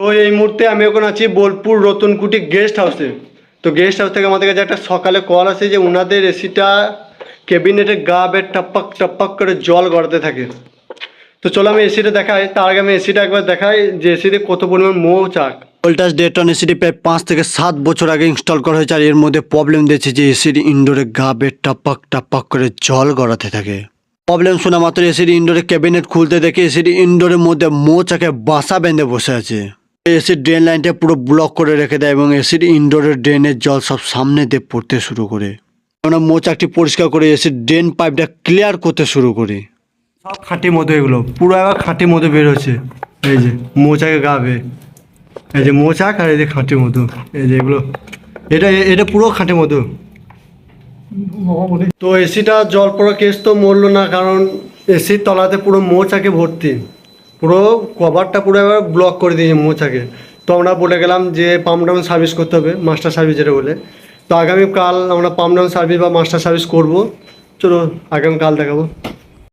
তো এই মুহূর্তে আমি এখন আছি বোলপুর রতনকুটি গেস্ট হাউসে। তো গেস্ট হাউস থেকে আমাদের কাছে একটা সকালে কল আসে যে ওনাদের এসিটা ক্যাবিনেটের গা বের টপাক টপাক করে জল গড়াতে থাকে। তো চলো আমি এসিটা দেখাই, তার আগে আমি এসিটা একবার দেখাই যে এসিতে কত পরিমাণ মৌচাক। ভোল্টাস ডেটন এসিটি প্রায় 5 থেকে 7 বছর আগে ইনস্টল করা হয়েছে, আর এর মধ্যে প্রবলেম দিয়েছে যে এসির ইনডোরে গা বের টপাক টপাক করে জল গড়াতে থাকে। প্রবলেম শোনা মাত্র এসির ইনডোরে ক্যাবিনেট খুলতে দেখে এসির ইনডোরের মধ্যে মৌচাকে বাসা বেঁধে বসে আছে। এসির ড্রেন লাইনটা পুরো ব্লক করে রেখে দেয় এবং এসির ইনডোরের ড্রেনের জল সব সামনে দিয়ে পড়তে শুরু করে। আমরা মৌচাকটি পরিষ্কার করে এসির ড্রেন পাইপটা ক্লিয়ার করতে শুরু করি। সব খাঁটি মধু, এগুলো পুরো একবার খাঁটি মধু বের হচ্ছে। এই যে মৌচাকে গাবে, এই যে মৌচাক আর এই যে খাঁটি মধু, এই যে এগুলো এটা এটা পুরো খাঁটি মধু। তো এসিটা জল পড়া কেস তো মরলো না, কারণ এসির তলাতে পুরো মৌচাকে ভর্তি, পুরো কভারটা পুরো এবার ব্লক করে দিয়েছে মৌচাকে। তো আমরা বলে গেলাম যে পাম্প ডাউন সার্ভিস করতে হবে, মাস্টার সার্ভিস যেটা বলে। তো আগামীকাল আমরা পাম্প ডাউন সার্ভিস বা মাস্টার সার্ভিস করবো। চলো আগামীকাল দেখাবো।